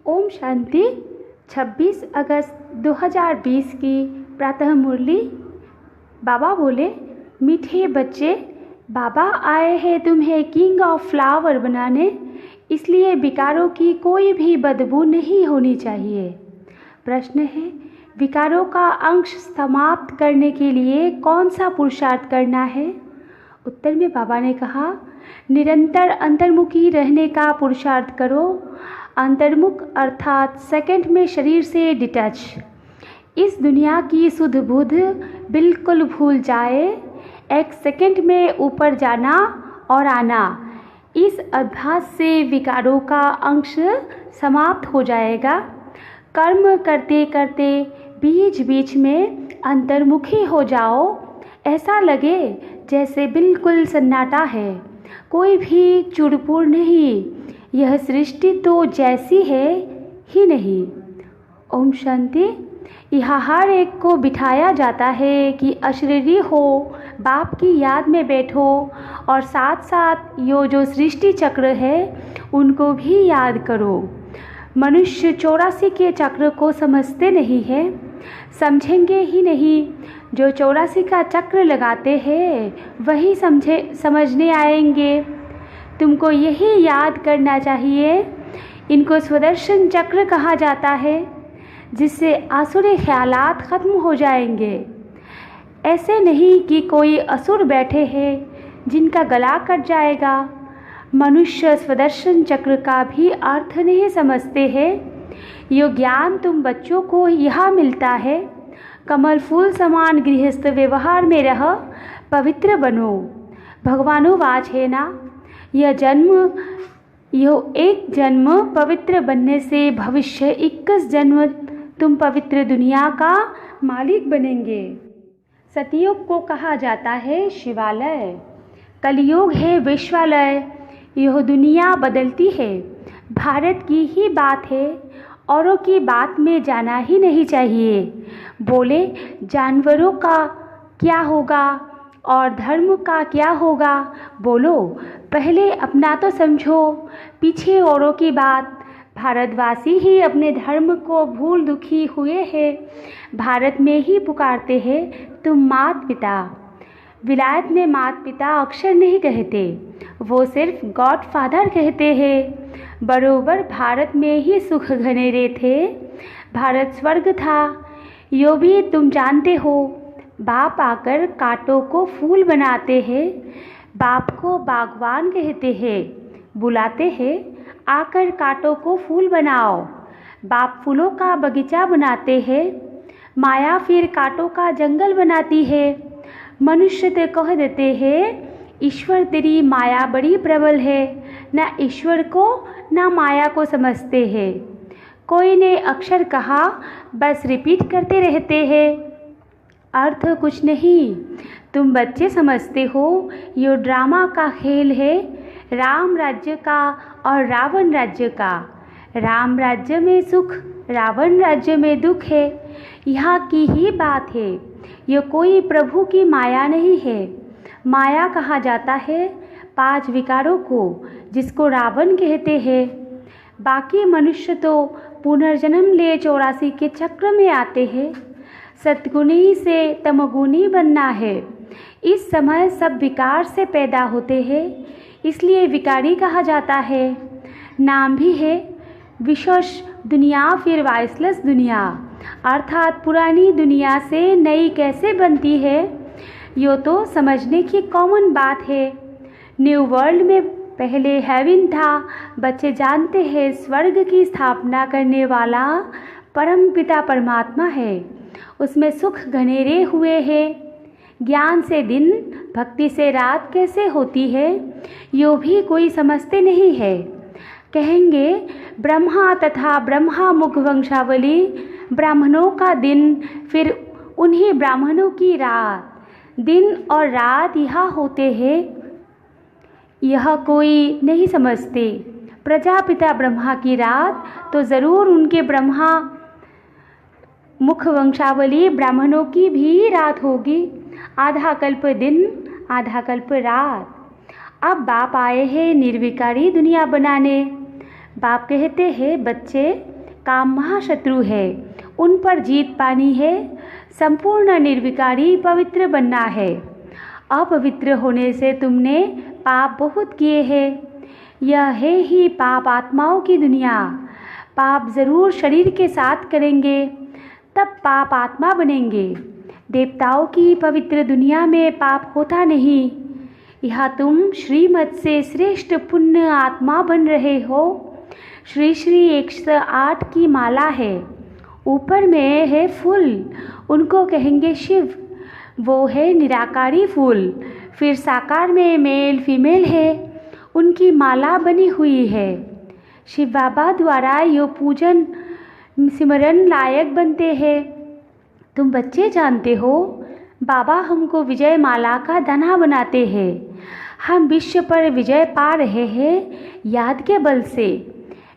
ओम शांति। 26 अगस्त 2020 की प्रातः मुरली। बाबा बोले, मीठे बच्चे, बाबा आए हैं तुम्हें किंग ऑफ फ्लावर बनाने, इसलिए विकारों की कोई भी बदबू नहीं होनी चाहिए। प्रश्न है, विकारों का अंश समाप्त करने के लिए कौन सा पुरुषार्थ करना है? उत्तर में बाबा ने कहा, निरंतर अंतर्मुखी रहने का पुरुषार्थ करो। अंतर्मुख अर्थात सेकंड में शरीर से डिटैच। इस दुनिया की सुध बुध बिल्कुल भूल जाए। एक सेकंड में ऊपर जाना और आना। इस अभ्यास से विकारों का अंश समाप्त हो जाएगा। कर्म करते करते बीच बीच में अंतर्मुखी हो जाओ। ऐसा लगे जैसे बिल्कुल सन्नाटा है, कोई भी चुड़पुड़ नहीं। यह सृष्टि तो जैसी है ही नहीं। ओम शांति। यहाँ हर एक को बिठाया जाता है कि अशरीरी हो, बाप की याद में बैठो और साथ साथ यो जो सृष्टि चक्र है उनको भी याद करो। मनुष्य 84 के चक्र को समझते नहीं है, समझेंगे ही नहीं। जो 84 का चक्र लगाते हैं वही समझने आएंगे। तुमको यही याद करना चाहिए। इनको स्वदर्शन चक्र कहा जाता है, जिससे आसुरी ख्यालात ख़त्म हो जाएंगे। ऐसे नहीं कि कोई असुर बैठे हैं जिनका गला कट जाएगा। मनुष्य स्वदर्शन चक्र का भी अर्थ नहीं समझते हैं। यो ज्ञान तुम बच्चों को यहाँ मिलता है। कमल फूल समान गृहस्थ व्यवहार में रह, पवित्र बनो। भगवानुवाच है ना, यह एक जन्म पवित्र बनने से भविष्य 21 जन्म तुम पवित्र दुनिया का मालिक बनेंगे। सतयुग को कहा जाता है शिवालय, कलयुग है विश्वालय। यह दुनिया बदलती है। भारत की ही बात है, औरों की बात में जाना ही नहीं चाहिए। बोले जानवरों का क्या होगा और धर्म का क्या होगा? बोलो पहले अपना तो समझो, पीछे औरों की बात। भारतवासी ही अपने धर्म को भूल दुखी हुए हैं। भारत में ही पुकारते हैं तुम मात पिता। विलायत में मात पिता अक्षर नहीं कहते, वो सिर्फ गॉड फादर कहते हैं। बरोबर भारत में ही सुख घनेरे थे। भारत स्वर्ग था, यो भी तुम जानते हो। बाप आकर कांटों को फूल बनाते हैं। बाप को बागवान कहते हैं, बुलाते हैं आकर कांटों को फूल बनाओ। बाप फूलों का बगीचा बनाते हैं, माया फिर कांटों का जंगल बनाती है। मनुष्य तो कह देते हैं ईश्वर तेरी माया बड़ी प्रबल है। ना ईश्वर को ना माया को समझते हैं। कोई ने अक्षर कहा, बस रिपीट करते रहते हैं, अर्थ कुछ नहीं। तुम बच्चे समझते हो ये ड्रामा का खेल है, राम राज्य का और रावण राज्य का। राम राज्य में सुख, रावण राज्य में दुख है। यहाँ की ही बात है। ये कोई प्रभु की माया नहीं है। माया कहा जाता है 5 विकारों को, जिसको रावण कहते हैं। बाकी मनुष्य तो पुनर्जन्म ले 84 के चक्र में आते हैं। सतगुणी से तमगुणी बनना है। इस समय सब विकार से पैदा होते हैं, इसलिए विकारी कहा जाता है। नाम भी है विशेष दुनिया फिर वाइसलेस दुनिया, अर्थात पुरानी दुनिया से नई कैसे बनती है, यो तो समझने की कॉमन बात है। न्यू वर्ल्ड में पहले हेवन था। बच्चे जानते हैं स्वर्ग की स्थापना करने वाला परम पिता परमात्मा है। उसमें सुख घनेरे हुए हैं। ज्ञान से दिन, भक्ति से रात कैसे होती है, यो भी कोई समझते नहीं है। कहेंगे ब्रह्मा तथा ब्रह्मा मुख वंशावली, ब्राह्मणों का दिन फिर उन्हीं ब्राह्मणों की रात। दिन और रात यहाँ होते हैं, यह कोई नहीं समझते। प्रजापिता ब्रह्मा की रात तो ज़रूर उनके ब्रह्मा मुख वंशावली ब्राह्मणों की भी रात होगी। आधा कल्प दिन, आधा कल्प रात। अब बाप आए हैं निर्विकारी दुनिया बनाने। बाप कहते हैं बच्चे, काम महाशत्रु है, उन पर जीत पानी है। संपूर्ण निर्विकारी पवित्र बनना है। अपवित्र होने से तुमने पाप बहुत किए हैं। यह है ही पाप आत्माओं की दुनिया। पाप जरूर शरीर के साथ करेंगे, तब पाप आत्मा बनेंगे। देवताओं की पवित्र दुनिया में पाप होता नहीं। यहाँ तुम श्रीमत से श्रेष्ठ पुण्य आत्मा बन रहे हो। श्री श्री 108 की माला है। ऊपर में है फूल, उनको कहेंगे शिव, वो है निराकारी फूल। फिर साकार में मेल फीमेल है, उनकी माला बनी हुई है। शिव बाबा द्वारा यो पूजन सिमरन लायक बनते हैं। तुम बच्चे जानते हो, बाबा हमको विजय माला का दाना बनाते हैं। हम विश्व पर विजय पा रहे हैं याद के बल से।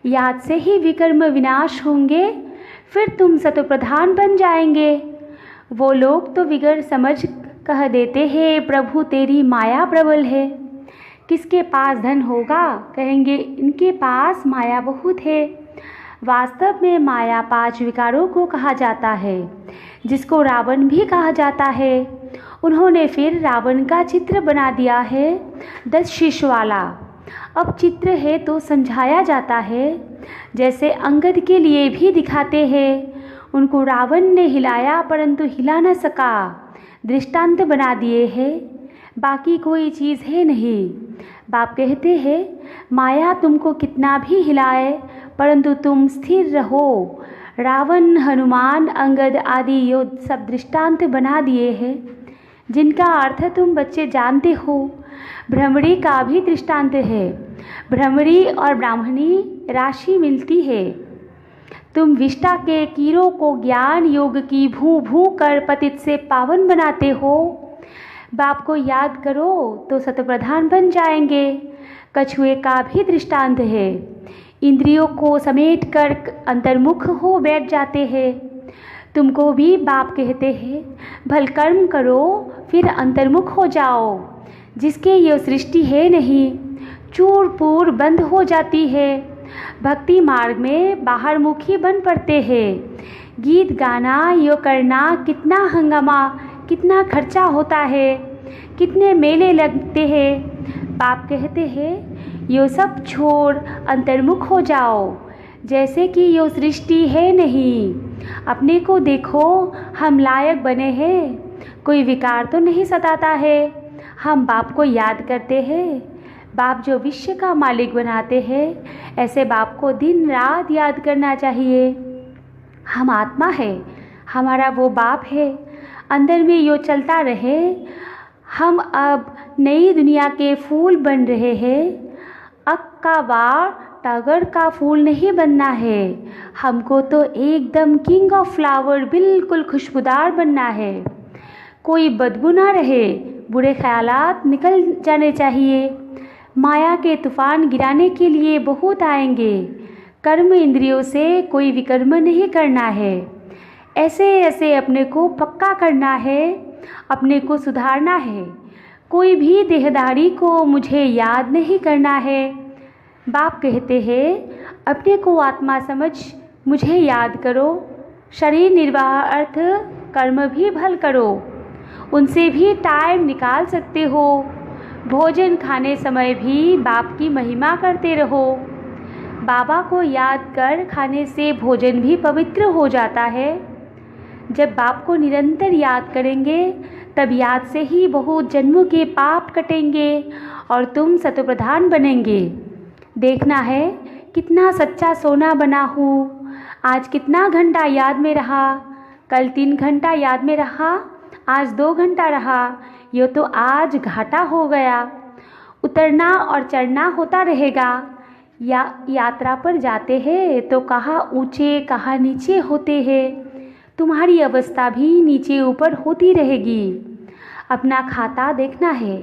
याद से ही विकर्म विनाश होंगे, फिर तुम सतोप्रधान बन जाएंगे। वो लोग तो विगर समझ कह देते हैं, प्रभु तेरी माया प्रबल है। किसके पास धन होगा, कहेंगे इनके पास माया बहुत है। वास्तव में माया 5 विकारों को कहा जाता है, जिसको रावण भी कहा जाता है। उन्होंने फिर रावण का चित्र बना दिया है 10 शीश वाला। अब चित्र है तो समझाया जाता है, जैसे अंगद के लिए भी दिखाते हैं। उनको रावण ने हिलाया परंतु हिला न सका, दृष्टांत बना दिए हैं। बाकी कोई चीज़ है नहीं। बाप कहते हैं, माया तुमको कितना भी हिलाए परंतु तुम स्थिर रहो। रावण, हनुमान, अंगद आदि योद्ध सब दृष्टांत बना दिए हैं, जिनका अर्थ तुम बच्चे जानते हो। भ्रमरी का भी दृष्टांत है। भ्रमरी और ब्राह्मणी राशि मिलती है। तुम विष्टा के कीड़ों को ज्ञान योग की भू भू कर पतित से पावन बनाते हो। बाप को याद करो तो सतप्रधान बन जाएंगे। कछुए का भी दृष्टांत है। इंद्रियों को समेट कर अंतर्मुख हो बैठ जाते हैं। तुमको भी बाप कहते हैं, भल कर्म करो फिर अंतर्मुख हो जाओ। जिसके ये सृष्टि है नहीं, चूर पूर बंद हो जाती है। भक्ति मार्ग में बाहर मुखी बन पड़ते हैं। गीत गाना यो करना कितना हंगामा, कितना खर्चा होता है, कितने मेले लगते हैं। बाप कहते हैं, यो सब छोड़ अंतर्मुख हो जाओ। जैसे कि यो सृष्टि है नहीं। अपने को देखो, हम लायक बने हैं। कोई विकार तो नहीं सताता है। हम बाप को याद करते हैं। बाप जो विश्व का मालिक बनाते हैं, ऐसे बाप को दिन रात याद करना चाहिए। हम आत्मा है, हमारा वो बाप है। अंदर में यो चलता रहे। हम अब नई दुनिया के फूल बन रहे हैं। अक का बार टागर का फूल नहीं बनना है। हमको तो एकदम किंग ऑफ फ्लावर, बिल्कुल खुशबूदार बनना है। कोई बदबू ना रहे, बुरे ख्यालात निकल जाने चाहिए। माया के तूफान गिराने के लिए बहुत आएंगे। कर्म इंद्रियों से कोई विकर्म नहीं करना है। ऐसे ऐसे अपने को पक्का करना है, अपने को सुधारना है। कोई भी देहधारी को मुझे याद नहीं करना है। बाप कहते हैं, अपने को आत्मा समझ मुझे याद करो। शरीर निर्वाह अर्थ कर्म भी भल करो, उनसे भी टाइम निकाल सकते हो। भोजन खाने समय भी बाप की महिमा करते रहो। बाबा को याद कर खाने से भोजन भी पवित्र हो जाता है। जब बाप को निरंतर याद करेंगे, तब याद से ही बहुत जन्मों के पाप कटेंगे और तुम सतोप्रधान बनेंगे। देखना है कितना सच्चा सोना बना हूँ। आज कितना घंटा याद में रहा, कल 3 घंटा याद में रहा, आज 2 घंटा रहा। ये तो आज घाटा हो गया। उतरना और चढ़ना होता रहेगा। यात्रा पर जाते हैं तो कहाँ ऊंचे कहाँ नीचे होते हैं। तुम्हारी अवस्था भी नीचे ऊपर होती रहेगी। अपना खाता देखना है।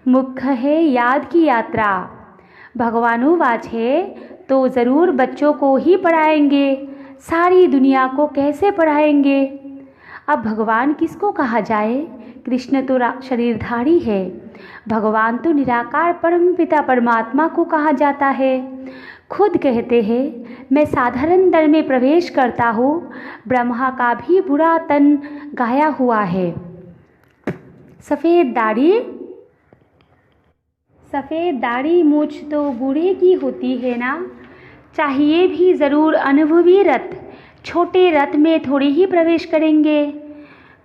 मुख्य है याद की यात्रा। भगवानुवाच है तो ज़रूर बच्चों को ही पढ़ाएंगे, सारी दुनिया को कैसे पढ़ाएंगे। अब भगवान किसको कहा जाए? कृष्ण तो शरीरधारी है। भगवान तो निराकार परमपिता परमात्मा को कहा जाता है। खुद कहते हैं मैं साधारण दर में प्रवेश करता हूँ, ब्रह्मा का भी बुरा तन गाया हुआ है। सफ़ेद दाढ़ी मूछ तो बूढ़े की होती है ना। चाहिए भी ज़रूर अनुभवी रथ, छोटे रथ में थोड़ी ही प्रवेश करेंगे।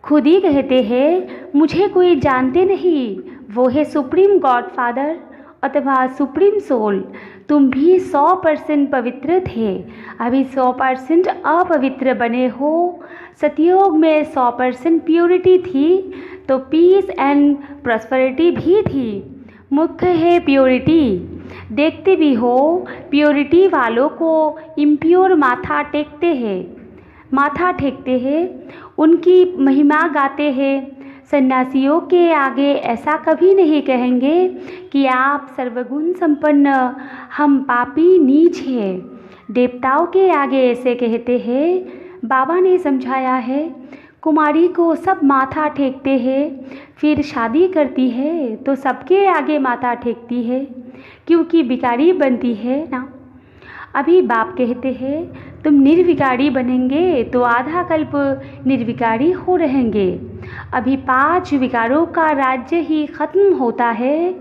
खुद ही कहते हैं मुझे कोई जानते नहीं, वो है सुप्रीम गॉडफादर अथवा सुप्रीम सोल। तुम भी 100% पवित्र थे, अभी 100% अपवित्र बने हो। सतयुग में 100% प्योरिटी थी तो पीस एंड प्रॉस्पेरिटी भी थी। मुख्य है प्योरिटी। देखते भी हो प्योरिटी वालों को इम्प्योर माथा टेकते हैं, उनकी महिमा गाते हैं। सन्यासियों के आगे ऐसा कभी नहीं कहेंगे कि आप सर्वगुण संपन्न, हम पापी नीच हैं। देवताओं के आगे ऐसे कहते हैं। बाबा ने समझाया है, कुमारी को सब माथा टेकते हैं, फिर शादी करती है तो सबके आगे माथा टेकती है, क्योंकि भिखारी बनती है ना। अभी बाप कहते हैं तुम निर्विकारी बनेंगे तो आधा कल्प निर्विकारी हो रहेंगे। अभी 5 विकारों का राज्य ही खत्म होता है।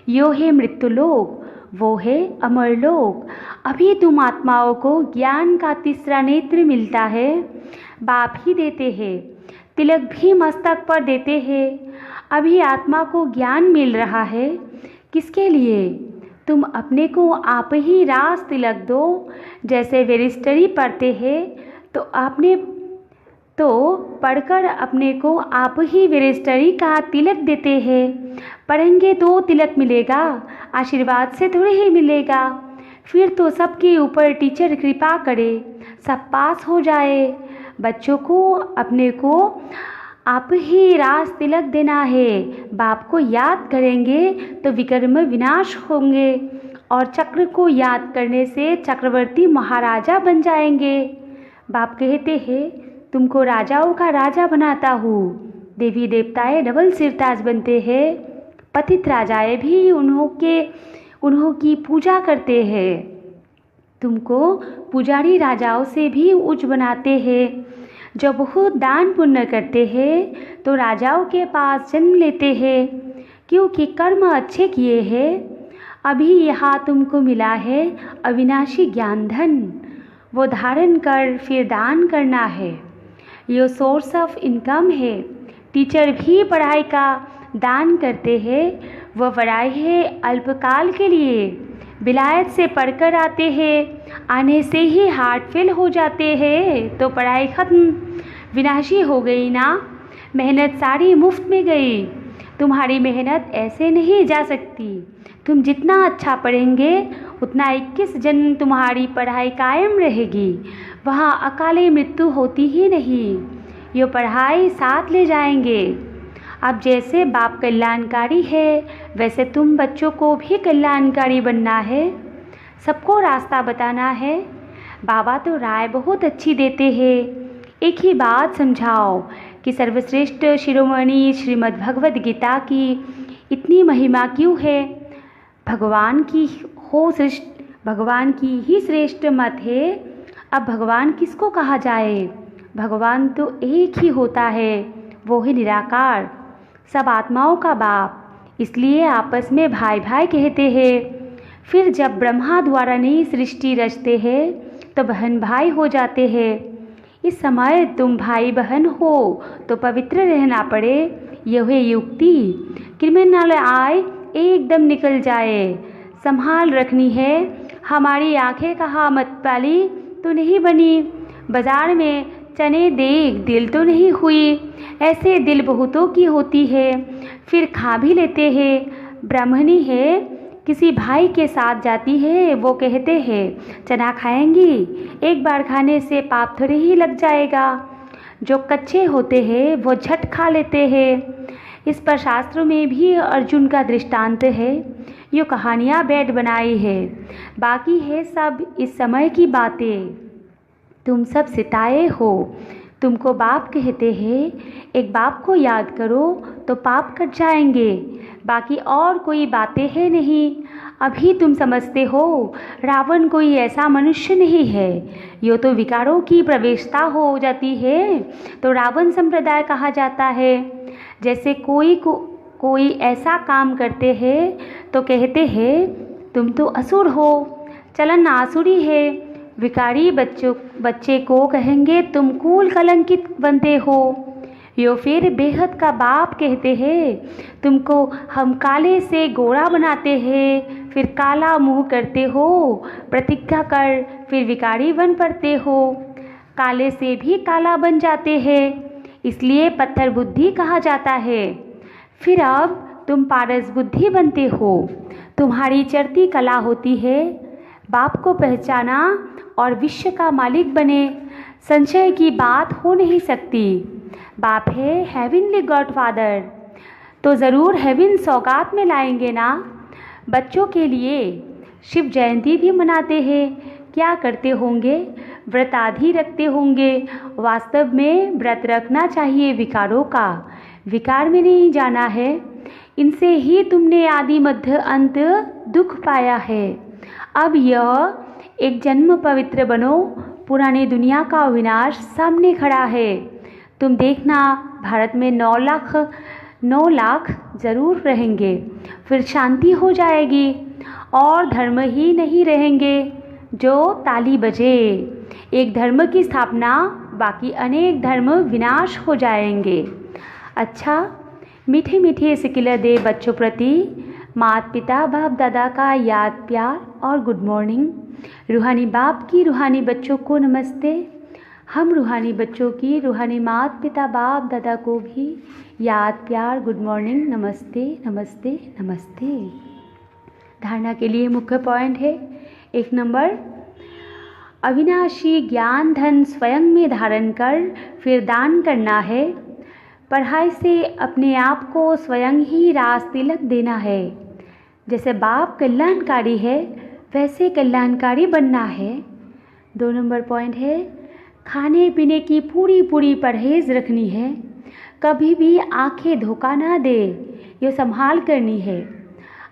यो है मृत्युलोक, वो है अमरलोक। अभी तुम आत्माओं को ज्ञान का तीसरा नेत्र मिलता है, बाप ही देते हैं। तिलक भी मस्तक पर देते हैं। अभी आत्मा को ज्ञान मिल रहा है। किसके लिए? तुम अपने को आप ही रास तिलक दो। जैसे वेरिस्टरी पढ़ते हैं तो आपने तो पढ़कर अपने को आप ही वेरिस्टरी का तिलक देते हैं। पढ़ेंगे तो तिलक मिलेगा, आशीर्वाद से थोड़े ही मिलेगा। फिर तो सबके ऊपर टीचर कृपा करे, सब पास हो जाए। बच्चों को अपने को आप ही रास तिलक देना है। बाप को याद करेंगे तो विकर्म विनाश होंगे और चक्र को याद करने से चक्रवर्ती महाराजा बन जाएंगे। बाप कहते हैं तुमको राजाओं का राजा बनाता हूँ। देवी देवताएं डबल सिरताज बनते हैं। पतित राजाएं भी उन्हों की पूजा करते हैं। तुमको पुजारी राजाओं से भी उच्च बनाते हैं। जब बहुत दान पुण्य करते हैं तो राजाओं के पास जन्म लेते हैं, क्योंकि कर्म अच्छे किए हैं। अभी यहाँ तुमको मिला है अविनाशी ज्ञान धन, वो धारण कर फिर दान करना है। ये सोर्स ऑफ इनकम है। टीचर भी पढ़ाई का दान करते हैं। वह पढ़ाई है अल्पकाल के लिए। विलायत से पढ़कर आते हैं, आने से ही हार्ट फेल हो जाते हैं तो पढ़ाई ख़त्म, विनाशी हो गई ना। मेहनत सारी मुफ्त में गई। तुम्हारी मेहनत ऐसे नहीं जा सकती। तुम जितना अच्छा पढ़ेंगे उतना 21 जन्म तुम्हारी पढ़ाई कायम रहेगी। वहाँ अकाले मृत्यु होती ही नहीं। ये पढ़ाई साथ ले जाएंगे। अब जैसे बाप कल्याणकारी है, वैसे तुम बच्चों को भी कल्याणकारी बनना है, सबको रास्ता बताना है। बाबा तो राय बहुत अच्छी देते हैं। एक ही बात समझाओ कि सर्वश्रेष्ठ शिरोमणि श्रीमद् भगवद गीता की इतनी महिमा क्यों है। भगवान की ही श्रेष्ठ मत है। अब भगवान किसको कहा जाए? भगवान तो एक ही होता है, वो है निराकार, सब आत्माओं का बाप। इसलिए आपस में भाई भाई कहते हैं। फिर जब ब्रह्मा द्वारा नई सृष्टि रचते हैं तो बहन भाई हो जाते हैं। इस समय तुम भाई बहन हो तो पवित्र रहना पड़े, यह है युक्ति। क्रिमिनल आए एकदम निकल जाए, संभाल रखनी है। हमारी आंखें कहाँ मत पाली तो नहीं बनी, बाजार में चने देख दिल तो नहीं हुई। ऐसे दिल बहुतों की होती है, फिर खा भी लेते हैं। ब्राह्मणी है, किसी भाई के साथ जाती है, वो कहते हैं चना खाएंगी, एक बार खाने से पाप थोड़े ही लग जाएगा। जो कच्चे होते हैं वो झट खा लेते हैं। इस पर शास्त्रों में भी अर्जुन का दृष्टांत है। ये कहानियाँ बैठ बनाई है, बाकी है सब इस समय की बातें। तुम सब सिताए हो। तुमको बाप कहते हैं, एक बाप को याद करो तो पाप कट जाएंगे। बाकी और कोई बातें हैं नहीं। अभी तुम समझते हो रावण कोई ऐसा मनुष्य नहीं है, यो तो विकारों की प्रवेशता हो जाती है तो रावण संप्रदाय कहा जाता है। जैसे कोई ऐसा काम करते हैं तो कहते हैं तुम तो असुर हो, चलन आसुरी है। विकारी बच्चे को कहेंगे तुम कुल कलंकित बनते हो। यो फिर बेहद का बाप कहते हैं तुमको हम काले से गोरा बनाते हैं, फिर काला मुंह करते हो, प्रतिज्ञा कर फिर विकारी बन पड़ते हो, काले से भी काला बन जाते हैं, इसलिए पत्थर बुद्धि कहा जाता है। फिर अब तुम पारस बुद्धि बनते हो, तुम्हारी चढ़ती कला होती है बाप को पहचाना और विश्व का मालिक बने, संशय की बात हो नहीं सकती। बाप है हेवनली गॉडफादर, तो ज़रूर हेवन सौगात में लाएंगे ना। बच्चों के लिए शिव जयंती भी मनाते हैं, क्या करते होंगे, व्रत आदि रखते होंगे। वास्तव में व्रत रखना चाहिए विकारों का, विकार में नहीं जाना है, इनसे ही तुमने आदि मध्य अंत दुख पाया है। अब यह एक जन्म पवित्र बनो, पुरानी दुनिया का विनाश सामने खड़ा है। तुम देखना भारत में 9 लाख ज़रूर रहेंगे, फिर शांति हो जाएगी और धर्म ही नहीं रहेंगे जो ताली बजे। एक धर्म की स्थापना, बाकी अनेक धर्म विनाश हो जाएंगे। अच्छा, मीठे मीठे सिकिलर दे बच्चों प्रति माता पिता बाप दादा का याद प्यार और गुड मॉर्निंग। रूहानी बाप की रूहानी बच्चों को नमस्ते। हम रूहानी बच्चों की रूहानी माता पिता बाप दादा को भी याद प्यार गुड मॉर्निंग, नमस्ते नमस्ते नमस्ते। धारणा के लिए मुख्य पॉइंट है 1 नंबर, अविनाशी ज्ञान धन स्वयं में धारण कर फिर दान करना है। पढ़ाई से अपने आप को स्वयं ही रास तिलक देना है। जैसे बाप कल्याणकारी है वैसे कल्याणकारी बनना है। 2 नंबर पॉइंट है, खाने पीने की पूरी परहेज़ रखनी है, कभी भी आंखें धोखा ना दे, ये संभाल करनी है।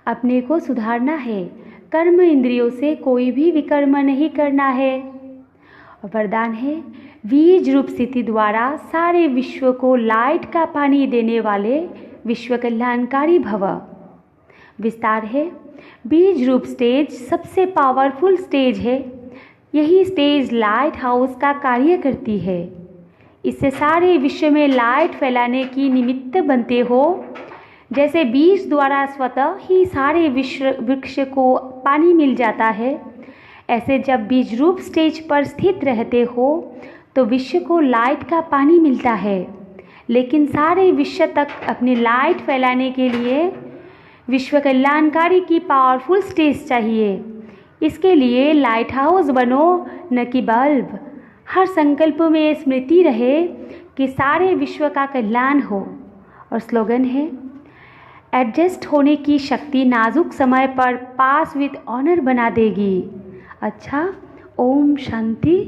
अपने को सुधारना है, कर्म इंद्रियों से कोई भी विकर्म नहीं करना है। और वरदान है, बीज रूप स्थिति द्वारा सारे विश्व को लाइट का पानी देने वाले विश्व कल्याणकारी भव। विस्तार है, बीज रूप स्टेज सबसे पावरफुल स्टेज है, यही स्टेज लाइट हाउस का कार्य करती है। इससे सारे विश्व में लाइट फैलाने की निमित्त बनते हो। जैसे बीज द्वारा स्वतः ही सारे वृक्ष को पानी मिल जाता है, ऐसे जब बीज रूप स्टेज पर स्थित रहते हो तो विश्व को लाइट का पानी मिलता है। लेकिन सारे विश्व तक अपनी लाइट फैलाने के लिए विश्व कल्याणकारी की पावरफुल स्टेज चाहिए। इसके लिए लाइट हाउस बनो, न कि बल्ब। हर संकल्प में स्मृति रहे कि सारे विश्व का कल्याण हो। और स्लोगन है, एडजस्ट होने की शक्ति नाजुक समय पर पास विद ऑनर बना देगी। अच्छा, ओम शांति।